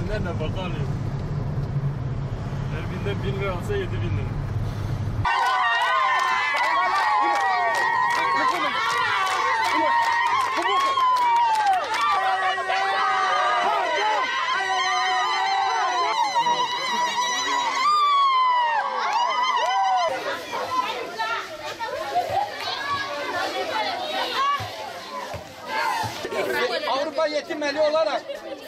binler nafaka alıyor. Her binde 1000 lira alsa 7000 lira. Avrupa Yetim Eli olarak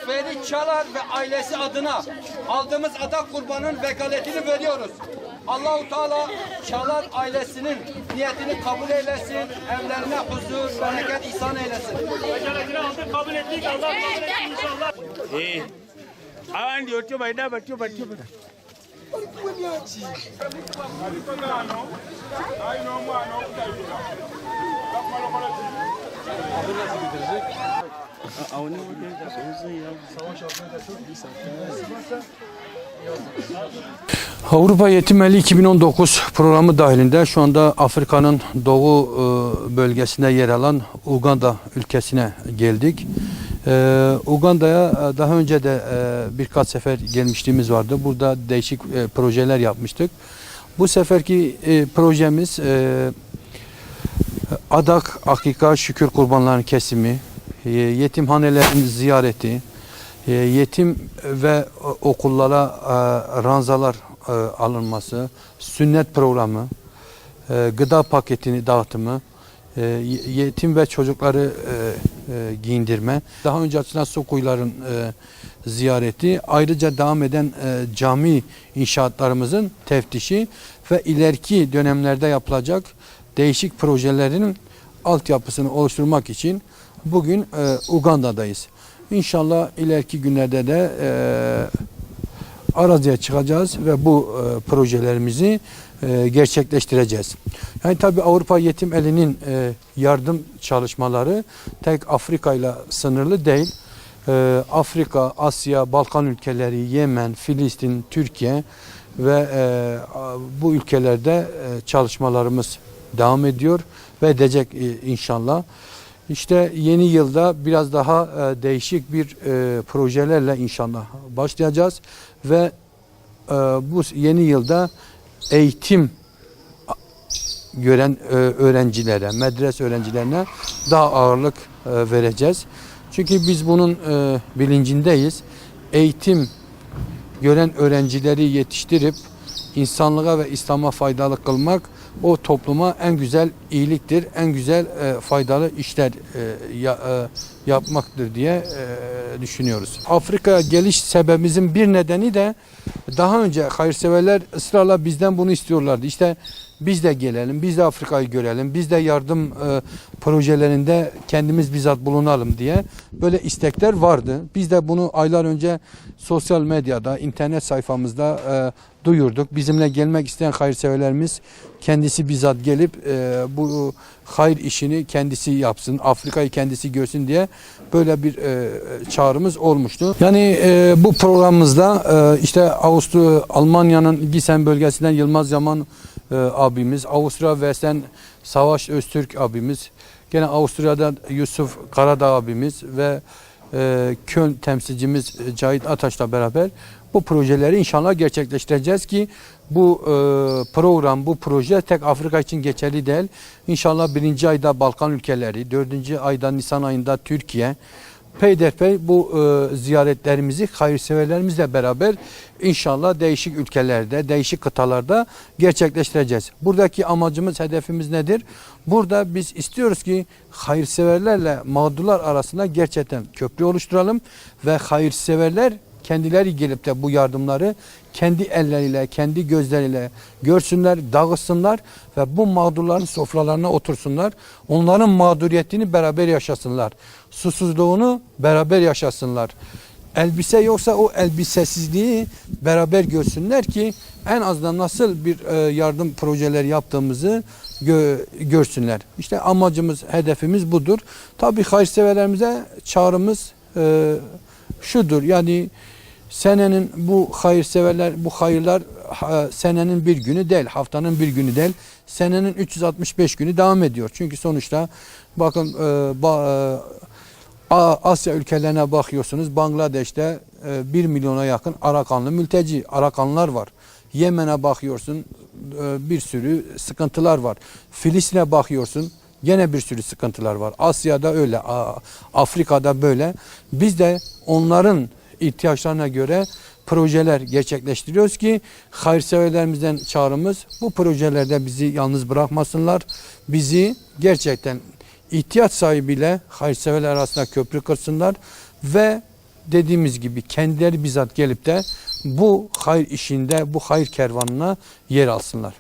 Ferit Çalar ve ailesi adına aldığımız adak kurbanın vekaletini veriyoruz. Allah-u Teala Çalar ailesinin niyetini kabul eylesin, evlerine huzur, bereket ihsan eylesin. Vekaletini aldık, kabul ettik, Allah kabul etsin inşallah. Awan ndio choma idaba choma. Avrupa Yetim Eli 2019 programı dahilinde şu anda Afrika'nın doğu bölgesinde yer alan Uganda ülkesine geldik. Uganda'ya daha önce de birkaç sefer gelmişliğimiz vardı. Burada değişik projeler yapmıştık. Bu seferki projemiz adak, akika, şükür kurbanlarının kesimi, yetimhanelerin ziyareti, yetim ve okullara ranzalar alınması, sünnet programı, gıda paketini dağıtımı, yetim ve çocukları giyindirme, daha önce açılan su kuyuların ziyareti, ayrıca devam eden cami inşaatlarımızın teftişi ve ileriki dönemlerde yapılacak değişik projelerin altyapısını oluşturmak için bugün Uganda'dayız. İnşallah ileriki günlerde de araziye çıkacağız ve bu projelerimizi gerçekleştireceğiz. Yani tabii Avrupa Yetim Eli'nin yardım çalışmaları tek Afrika ile sınırlı değil. Afrika, Asya, Balkan ülkeleri, Yemen, Filistin, Türkiye ve bu ülkelerde çalışmalarımız devam ediyor ve edecek inşallah. İşte yeni yılda biraz daha değişik bir projelerle inşallah başlayacağız ve bu yeni yılda eğitim gören öğrencilere, medrese öğrencilerine daha ağırlık vereceğiz. Çünkü biz bunun bilincindeyiz. Eğitim gören öğrencileri yetiştirip insanlığa ve İslam'a faydalı kılmak o topluma en güzel iyiliktir, en güzel faydalı işler yapmaktır diye düşünüyoruz. Afrika'ya geliş sebebimizin bir nedeni de daha önce hayırseverler ısrarla bizden bunu istiyorlardı. İşte biz de gelelim, biz de Afrika'yı görelim, biz de yardım projelerinde kendimiz bizzat bulunalım diye böyle istekler vardı. Biz de bunu aylar önce sosyal medyada, internet sayfamızda duyurduk. Bizimle gelmek isteyen hayırseverlerimiz kendisi bizzat gelip bu hayır işini kendisi yapsın, Afrika'yı kendisi görsün diye böyle bir çağrımız olmuştu. Yani bu programımızda işte Almanya'nın Gisen bölgesinden Yılmaz Yaman abimiz, Avusturya Vesen Savaş Öztürk abimiz, gene Avusturya'da Yusuf Karadağ abimiz ve Köln temsilcimiz Cahit Ataş'la beraber bu projeleri inşallah gerçekleştireceğiz ki bu program, bu proje tek Afrika için geçerli değil. İnşallah 1. ayda Balkan ülkeleri, 4. ayda Nisan ayında Türkiye, peyderpey bu ziyaretlerimizi hayırseverlerimizle beraber inşallah değişik ülkelerde, değişik kıtalarda gerçekleştireceğiz. Buradaki amacımız, hedefimiz nedir? Burada biz istiyoruz ki hayırseverlerle mağdurlar arasında gerçekten köprü oluşturalım ve hayırseverler kendileri gelip de bu yardımları kendi elleriyle, kendi gözleriyle görsünler, dağıtsınlar ve bu mağdurların sofralarına otursunlar. Onların mağduriyetini beraber yaşasınlar. Susuzluğunu beraber yaşasınlar. Elbise yoksa o elbisesizliği beraber görsünler ki en azından nasıl bir yardım projeleri yaptığımızı görsünler. İşte amacımız, hedefimiz budur. Tabii hayırseverlerimize çağrımız şudur. Yani senenin bu hayırseverler, bu hayırlar senenin bir günü değil, haftanın bir günü değil, senenin 365 günü devam ediyor. Çünkü sonuçta bakın Asya ülkelerine bakıyorsunuz. Bangladeş'te 1 milyona yakın Arakanlı mülteci, Arakanlar var. Yemen'e bakıyorsun, bir sürü sıkıntılar var. Filistin'e bakıyorsun, gene bir sürü sıkıntılar var. Asya'da öyle, Afrika'da böyle. Biz de onların ihtiyaçlarına göre projeler gerçekleştiriyoruz ki hayırseverlerimizden çağrımız bu projelerde bizi yalnız bırakmasınlar. Bizi gerçekten ihtiyaç sahibiyle hayırseverler arasında köprü kırsınlar ve dediğimiz gibi kendileri bizzat gelip de bu hayır işinde, bu hayır kervanına yer alsınlar.